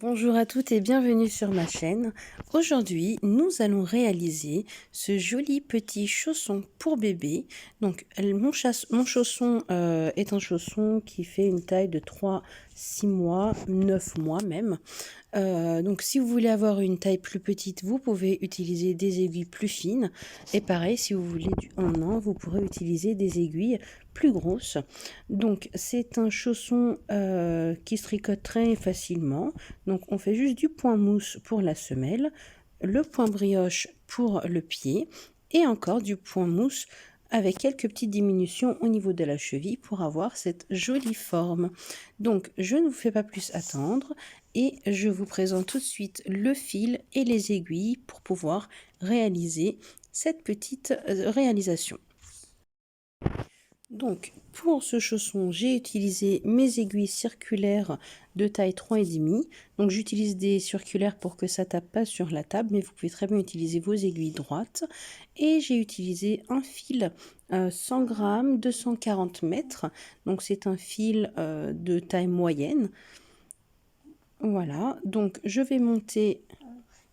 Bonjour à toutes et bienvenue sur ma chaîne. Aujourd'hui, nous allons réaliser ce joli petit chausson pour bébé. Donc, mon chausson est un chausson qui fait une taille de 3, 6 mois, 9 mois même. Donc si vous voulez avoir une taille plus petite, vous pouvez utiliser des aiguilles plus fines. Et pareil, si vous voulez du 1 an, vous pourrez utiliser des aiguilles plus grosses. Donc c'est un chausson qui se tricote très facilement. Donc on fait juste du point mousse pour la semelle, le point brioche pour le pied et encore du point mousse avec quelques petites diminutions au niveau de la cheville pour avoir cette jolie forme. Donc je ne vous fais pas plus attendre et je vous présente tout de suite le fil et les aiguilles pour pouvoir réaliser cette petite réalisation. Donc pour ce chausson, j'ai utilisé mes aiguilles circulaires de taille 3,5. Donc j'utilise des circulaires pour que ça tape pas sur la table, mais vous pouvez très bien utiliser vos aiguilles droites. Et j'ai utilisé un fil 100 grammes, 240 mètres. Donc c'est un fil de taille moyenne. Voilà, donc je vais monter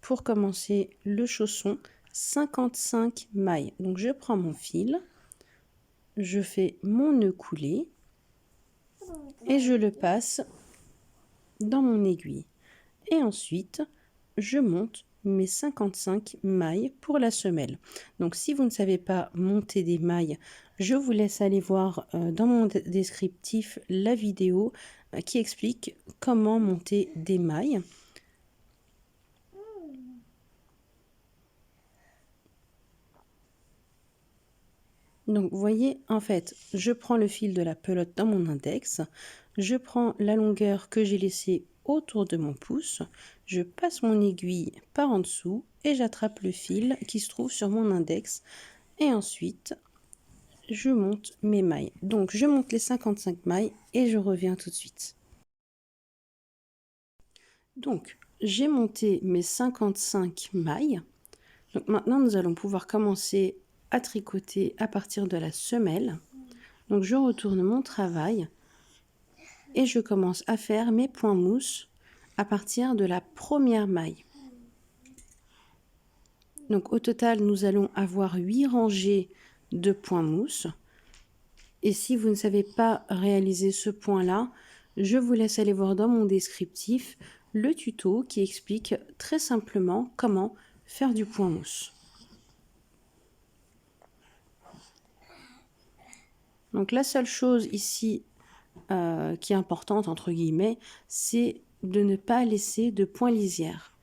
pour commencer le chausson 55 mailles. Donc je prends mon fil, je fais mon nœud coulé et je le passe dans mon aiguille. Et ensuite, je monte mes 55 mailles pour la semelle. Donc si vous ne savez pas monter des mailles, je vous laisse aller voir dans mon descriptif la vidéo qui explique comment monter des mailles. Donc, vous voyez, en fait, je prends le fil de la pelote dans mon index, je prends la longueur que j'ai laissée autour de mon pouce, je passe mon aiguille par en dessous et j'attrape le fil qui se trouve sur mon index et ensuite, je monte mes mailles. Donc, je monte les 55 mailles et je reviens tout de suite. Donc, j'ai monté mes 55 mailles. Donc, maintenant, nous allons pouvoir commencer à tricoter à partir de la semelle. Donc je retourne mon travail et je commence à faire mes points mousse à partir de la première maille. Donc au total, nous allons avoir 8 rangées de points mousse. Et si vous ne savez pas réaliser ce point-là, je vous laisse aller voir dans mon descriptif le tuto qui explique très simplement comment faire du point mousse. Donc la seule chose ici qui est importante entre guillemets, c'est de ne pas laisser de point lisière.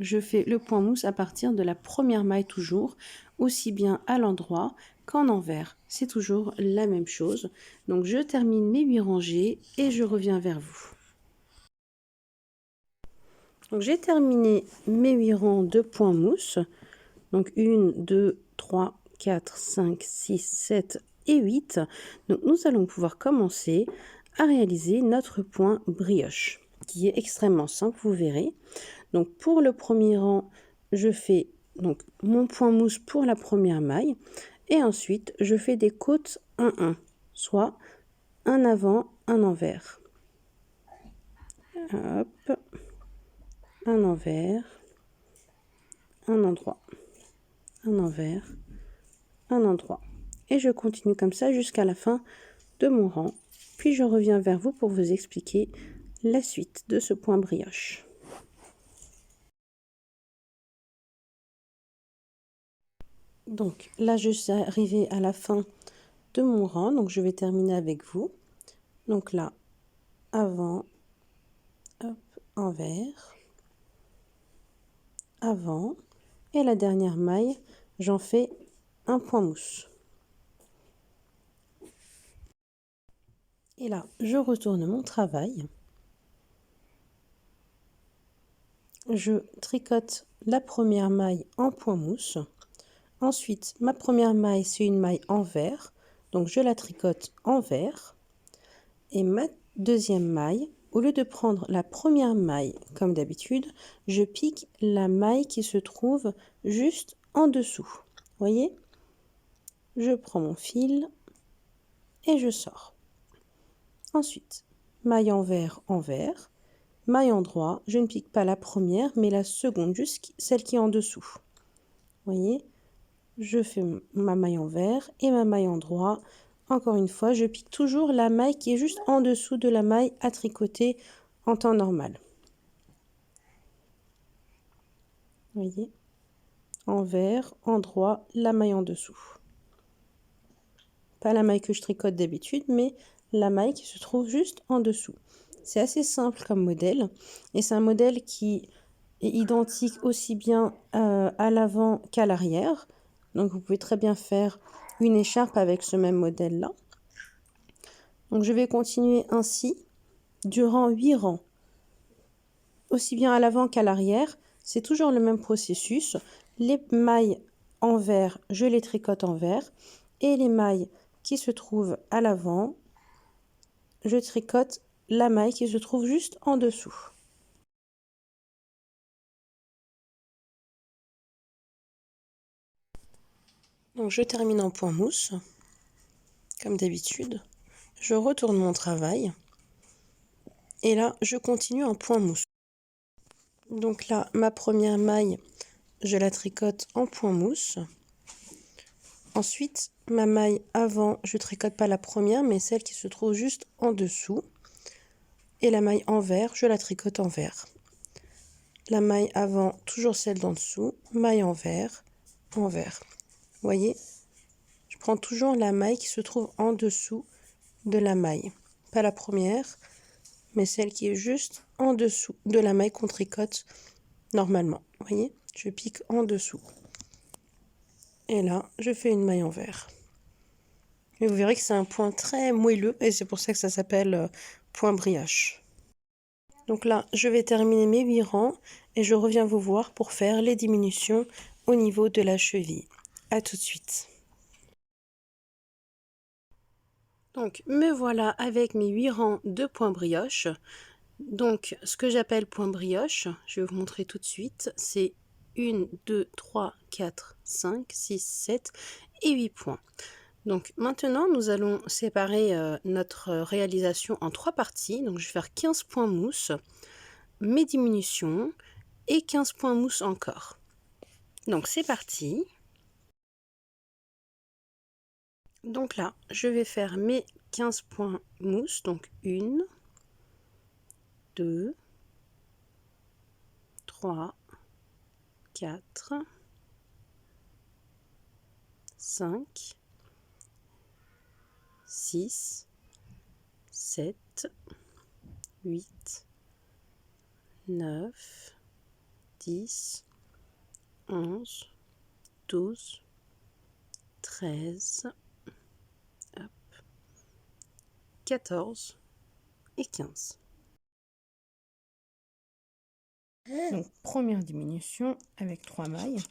Je fais le point mousse à partir de la première maille toujours, aussi bien à l'endroit qu'en envers. C'est toujours la même chose. Donc je termine mes 8 rangées et je reviens vers vous. Donc j'ai terminé mes 8 rangs de points mousse. Donc 1, 2, 3, 4, 5, 6, 7 et 8. Donc nous allons pouvoir commencer à réaliser notre point brioche, qui est extrêmement simple, vous verrez. Donc pour le premier rang, je fais donc mon point mousse pour la première maille et ensuite je fais des côtes 1-1, soit un avant, un envers. Hop, un envers, un endroit, un envers, un endroit. Et je continue comme ça jusqu'à la fin de mon rang. Puis je reviens vers vous pour vous expliquer la suite de ce point brioche. Donc là, je suis arrivée à la fin de mon rang, donc je vais terminer avec vous. Donc là, avant, hop, envers, avant, et la dernière maille, j'en fais un point mousse. Et là, je retourne mon travail. Je tricote la première maille en point mousse. Ensuite, ma première maille, c'est une maille envers, donc je la tricote envers. Et ma deuxième maille, au lieu de prendre la première maille comme d'habitude, je pique la maille qui se trouve juste en dessous. Voyez? Je prends mon fil et je sors. Ensuite, maille envers, envers, maille endroit, je ne pique pas la première, mais la seconde, juste celle qui est en dessous. Vous voyez, je fais ma maille envers et ma maille endroit. Encore une fois, je pique toujours la maille qui est juste en dessous de la maille à tricoter en temps normal. Vous voyez, envers, endroit, la maille en dessous. Pas la maille que je tricote d'habitude, mais la maille qui se trouve juste en dessous. C'est assez simple comme modèle et c'est un modèle qui est identique aussi bien à l'avant qu'à l'arrière. Donc vous pouvez très bien faire une écharpe avec ce même modèle là. Donc je vais continuer ainsi durant 8 rangs. Aussi bien à l'avant qu'à l'arrière, c'est toujours le même processus. Les mailles envers, je les tricote envers et les mailles qui se trouvent à l'avant, je tricote la maille qui se trouve juste en dessous. Donc je termine en point mousse, comme d'habitude. Je retourne mon travail et là je continue en point mousse. Donc là, ma première maille, je la tricote en point mousse. Ensuite, ma maille avant, je tricote pas la première, mais celle qui se trouve juste en dessous. Et la maille envers, je la tricote envers. La maille avant, toujours celle d'en dessous, maille envers, envers. Vous voyez, je prends toujours la maille qui se trouve en dessous de la maille. Pas la première, mais celle qui est juste en dessous de la maille qu'on tricote normalement. Vous voyez, je pique en dessous. Et là, je fais une maille envers. Et vous verrez que c'est un point très moelleux et c'est pour ça que ça s'appelle point brioche. Donc là, je vais terminer mes 8 rangs et je reviens vous voir pour faire les diminutions au niveau de la cheville. A tout de suite. Donc me voilà avec mes 8 rangs de point brioche. Donc ce que j'appelle point brioche, je vais vous montrer tout de suite, c'est 1, 2, 3, 4, 5, 6, 7 et 8 points. Donc maintenant, nous allons séparer notre réalisation en 3 parties. Donc je vais faire 15 points mousse, mes diminutions et 15 points mousse encore. Donc c'est parti. Donc là, je vais faire mes 15 points mousse. Donc 1, 2, 3, 4, 5, 6, 7, 8, 9, 10, 11, 12, 13, 14 et 15. Donc première diminution avec 3 mailles.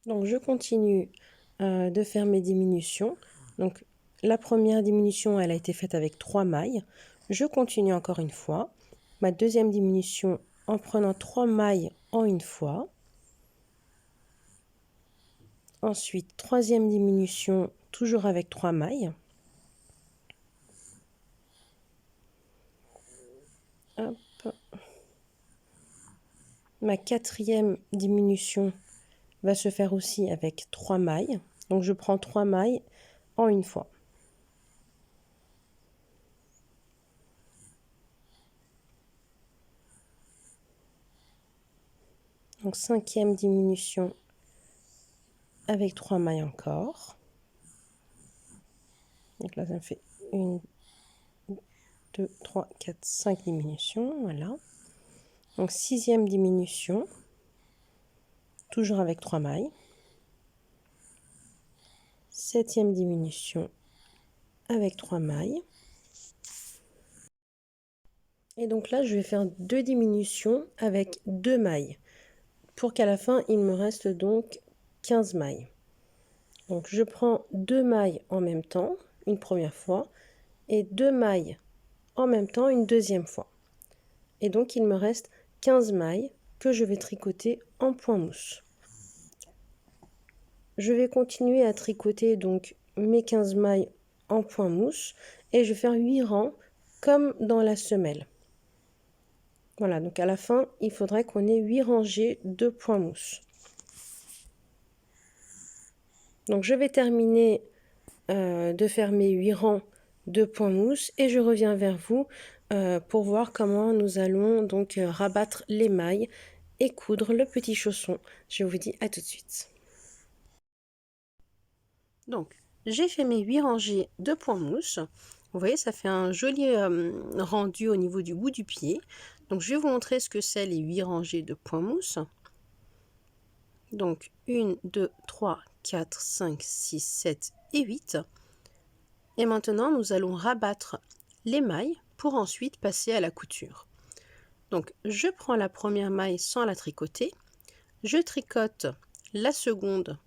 Donc je continue de faire mes diminutions. Donc la première diminution, elle a été faite avec 3 mailles. Je continue encore une fois. Ma deuxième diminution en prenant 3 mailles en une fois. Ensuite, troisième diminution, toujours avec 3 mailles. Hop. Ma quatrième diminution va se faire aussi avec 3 mailles. Donc je prends 3 mailles en une fois. Donc cinquième diminution avec 3 mailles encore. Donc là, ça me fait 1, 2, 3, 4, 5 diminutions. Voilà. Donc sixième diminution, toujours avec 3 mailles. Septième diminution avec 3 mailles. Et donc là, je vais faire 2 diminutions avec 2 mailles. Pour qu'à la fin, il me reste donc 15 mailles. Donc je prends 2 mailles en même temps, une première fois, et 2 mailles en même temps une deuxième fois. Et donc il me reste 15 mailles que je vais tricoter en point mousse. je vais continuer à tricoter donc mes 15 mailles en point mousse et je vais faire 8 rangs comme dans la semelle. Voilà, donc à la fin, il faudrait qu'on ait 8 rangées de point mousse. Donc je vais terminer de faire mes 8 rangs de point mousse et je reviens vers vous pour voir comment nous allons donc rabattre les mailles et coudre le petit chausson. Je vous dis à tout de suite. Donc j'ai fait mes 8 rangées de point mousse. Vous voyez, ça fait un joli rendu au niveau du bout du pied. Donc je vais vous montrer ce que c'est les 8 rangées de point mousse. Donc 1, 2, 3, 4, 5, 6, 7 et 8. Et maintenant, nous allons rabattre les mailles pour ensuite passer à la couture. Donc, je prends la première maille sans la tricoter, je tricote la seconde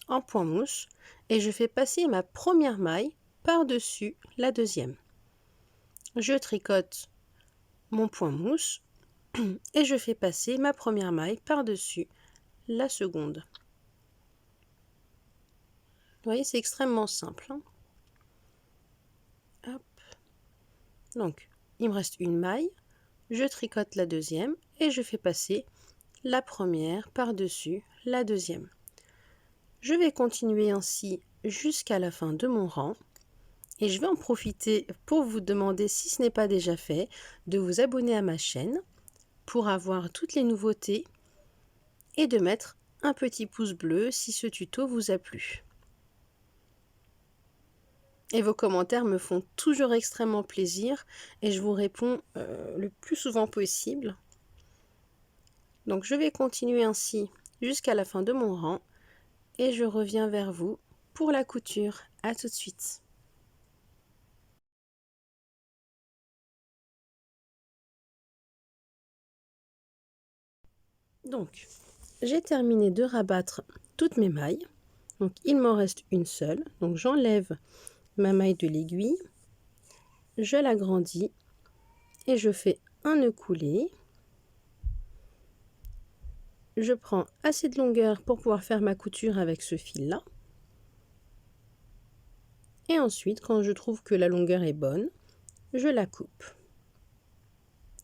en point mousse et je fais passer ma première maille par-dessus la deuxième. Je tricote mon point mousse et je fais passer ma première maille par-dessus la seconde. Vous voyez, c'est extrêmement simple, hein. Hop. Donc, il me reste une maille. Je tricote la deuxième et je fais passer la première par-dessus la deuxième. Je vais continuer ainsi jusqu'à la fin de mon rang et je vais en profiter pour vous demander, si ce n'est pas déjà fait, de vous abonner à ma chaîne pour avoir toutes les nouveautés et de mettre un petit pouce bleu si ce tuto vous a plu. Et vos commentaires me font toujours extrêmement plaisir et je vous réponds le plus souvent possible. Donc je vais continuer ainsi jusqu'à la fin de mon rang et je reviens vers vous pour la couture. À tout de suite. Donc j'ai terminé de rabattre toutes mes mailles. Donc il m'en reste une seule. Donc j'enlève ma maille de l'aiguille, je l'agrandis et je fais un nœud coulé. Je prends assez de longueur pour pouvoir faire ma couture avec ce fil là. Et ensuite, quand je trouve que la longueur est bonne, je la coupe.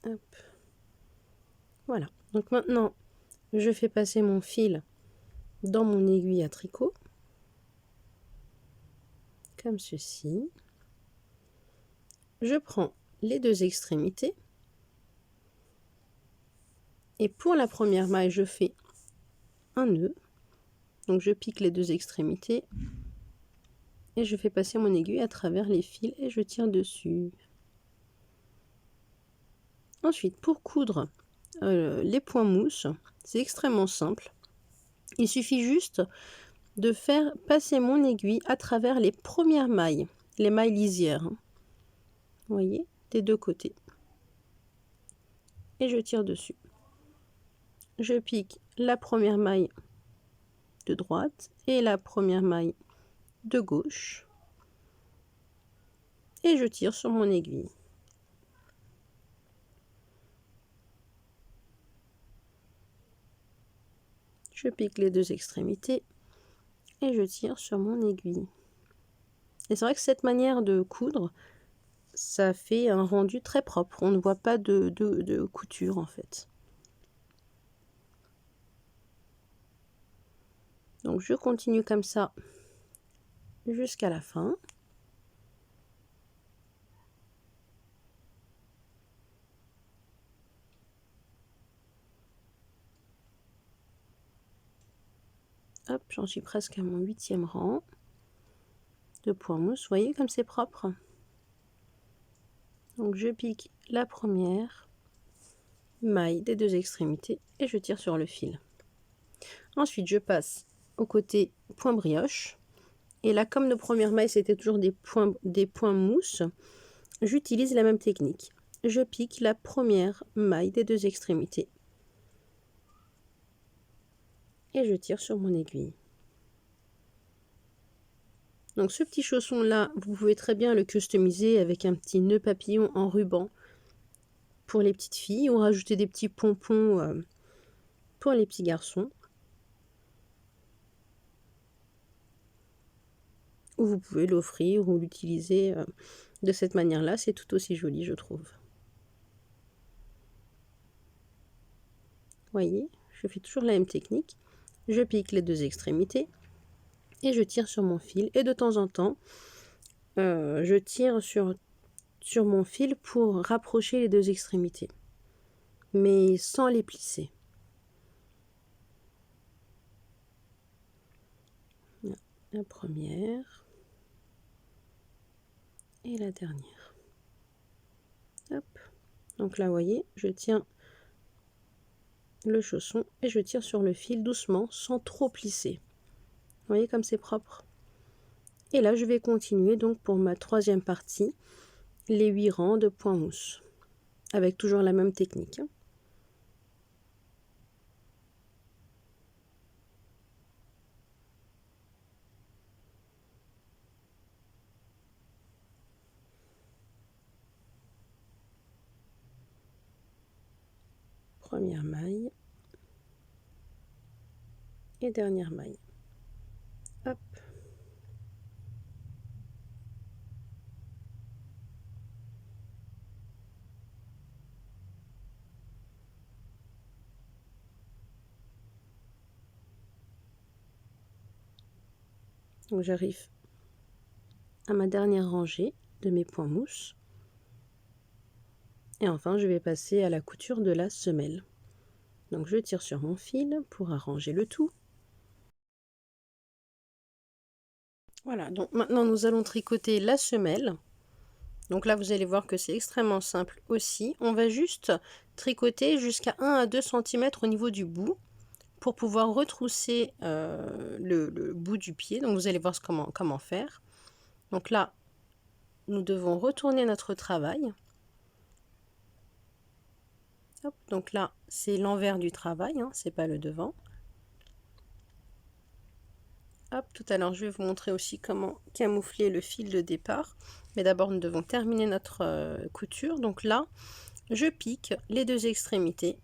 Hop. Voilà. Donc maintenant, je fais passer mon fil dans mon aiguille à tricot. Comme ceci. Je prends les deux extrémités. Et pour la première maille, je fais un nœud. Donc je pique les deux extrémités. Et je fais passer mon aiguille à travers les fils et je tire dessus. Ensuite, pour coudre les points mousse, c'est extrêmement simple. Il suffit juste de faire passer mon aiguille à travers les premières mailles, les mailles lisières. Vous voyez, des deux côtés. Et je tire dessus. Je pique la première maille de droite et la première maille de gauche. Et je tire sur mon aiguille. Je pique les deux extrémités et je tire sur mon aiguille. Et c'est vrai que cette manière de coudre, ça fait un rendu très propre. On ne voit pas de couture en fait. Donc je continue comme ça jusqu'à la fin. Hop, j'en suis presque à mon 8e rang de point mousse. Vous voyez comme c'est propre. Donc je pique la première maille des deux extrémités et je tire sur le fil. Ensuite je passe au côté point brioche. Et là, comme nos premières mailles c'était toujours des points mousse, j'utilise la même technique. Je pique la première maille des deux extrémités et je tire sur mon aiguille. Donc ce petit chausson là, vous pouvez très bien le customiser avec un petit nœud papillon en ruban pour les petites filles ou rajouter des petits pompons pour les petits garçons. ou vous pouvez l'offrir ou l'utiliser de cette manière-là, c'est tout aussi joli, je trouve. Voyez, je fais toujours la même technique. Je pique les deux extrémités et je tire sur mon fil. Et de temps en temps, je tire sur mon fil pour rapprocher les deux extrémités, mais sans les plisser. La première et la dernière. Hop. Donc là, vous voyez, je tiens le chausson et je tire sur le fil doucement sans trop plisser. Vous voyez comme c'est propre. Et là, je vais continuer donc pour ma troisième partie, les 8 rangs de point mousse, avec toujours la même technique. Première maille et dernière maille. Hop. Donc j'arrive à ma dernière rangée de mes points mousse. Et enfin, je vais passer à la couture de la semelle. Donc je tire sur mon fil pour arranger le tout. Voilà, donc maintenant nous allons tricoter la semelle. Donc là, vous allez voir que c'est extrêmement simple aussi. On va juste tricoter jusqu'à 1 à 2 cm au niveau du bout pour pouvoir retrousser le bout du pied. Donc vous allez voir comment faire. Donc là, nous devons retourner notre travail. Hop, donc là, c'est l'envers du travail, hein, c'est pas le devant. Hop, tout à l'heure, je vais vous montrer aussi comment camoufler le fil de départ. Mais d'abord, nous devons terminer notre couture. Donc là, je pique les deux extrémités,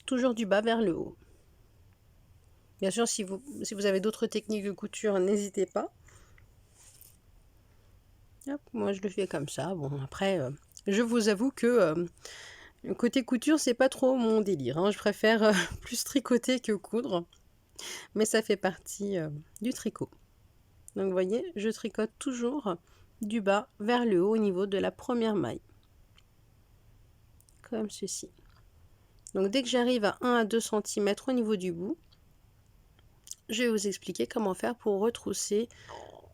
toujours du bas vers le haut. Bien sûr, si vous avez d'autres techniques de couture, n'hésitez pas. Hop, moi, je le fais comme ça. Bon, après, je vous avoue que côté couture, c'est pas trop mon délire, hein. Je préfère plus tricoter que coudre. Mais ça fait partie du tricot. Donc vous voyez, je tricote toujours du bas vers le haut au niveau de la première maille. Comme ceci. Donc dès que j'arrive à 1 à 2 cm au niveau du bout, je vais vous expliquer comment faire pour retrousser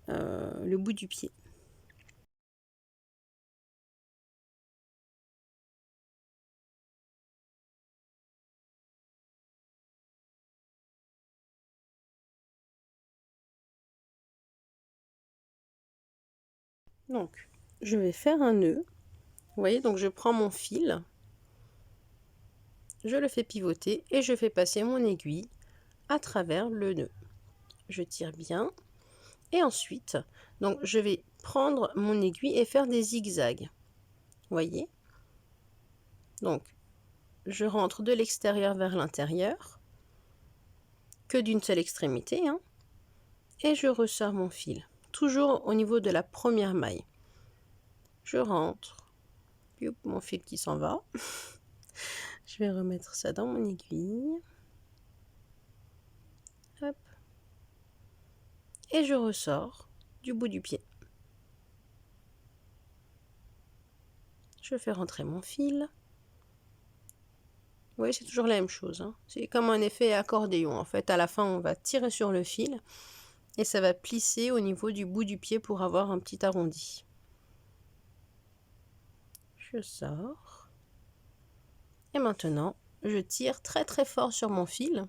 le bout du pied. Donc, je vais faire un nœud. Vous voyez, donc je prends mon fil, je le fais pivoter et je fais passer mon aiguille à travers le nœud. Je tire bien et ensuite, donc je vais prendre mon aiguille et faire des zigzags. Vous voyez? Donc, je rentre de l'extérieur vers l'intérieur, que d'une seule extrémité, hein, et je ressors mon fil, toujours au niveau de la première maille. Je rentre, youp, mon fil qui s'en va. Je vais remettre ça dans mon aiguille. Hop. Et je ressors du bout du pied. Je fais rentrer mon fil. Vous voyez, c'est toujours la même chose, hein. C'est comme un effet accordéon. En fait, à la fin, on va tirer sur le fil et ça va plisser au niveau du bout du pied pour avoir un petit arrondi. Je sors. Et maintenant, je tire très très fort sur mon fil,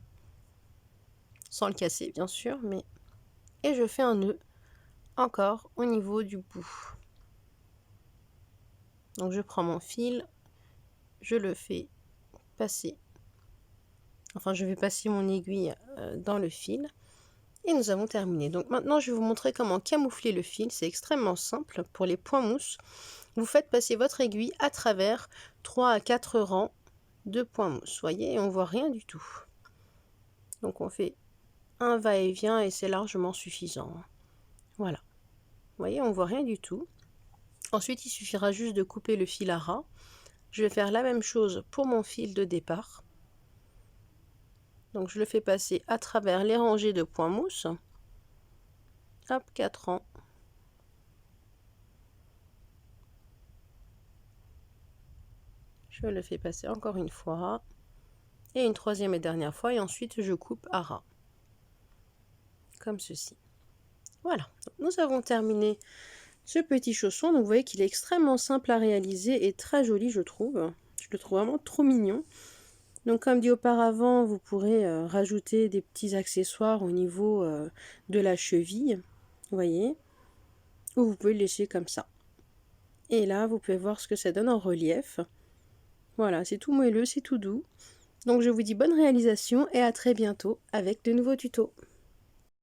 sans le casser bien sûr, mais et je fais un nœud encore au niveau du bout. Donc je prends mon fil, je le fais passer, enfin je vais passer mon aiguille dans le fil et nous avons terminé. Donc maintenant je vais vous montrer comment camoufler le fil. C'est extrêmement simple. Pour les points mousse, vous faites passer votre aiguille à travers 3 à 4 rangs de points mousse, voyez, et on voit rien du tout. Donc on fait un va-et-vient et c'est largement suffisant. Voilà. Vous voyez, on voit rien du tout. Ensuite, il suffira juste de couper le fil à ras. Je vais faire la même chose pour mon fil de départ. Donc je le fais passer à travers les rangées de points mousse. Hop, 4 rangs. Je le fais passer encore une fois. Et une troisième et dernière fois. Et ensuite, je coupe à ras. Comme ceci. Voilà. Donc, nous avons terminé ce petit chausson. Donc vous voyez qu'il est extrêmement simple à réaliser et très joli, je trouve. Je le trouve vraiment trop mignon. Donc comme dit auparavant, vous pourrez rajouter des petits accessoires au niveau de la cheville, vous voyez, ou vous pouvez le laisser comme ça. Et là, vous pouvez voir ce que ça donne en relief. Voilà, c'est tout moelleux, c'est tout doux. Donc je vous dis bonne réalisation et à très bientôt avec de nouveaux tutos.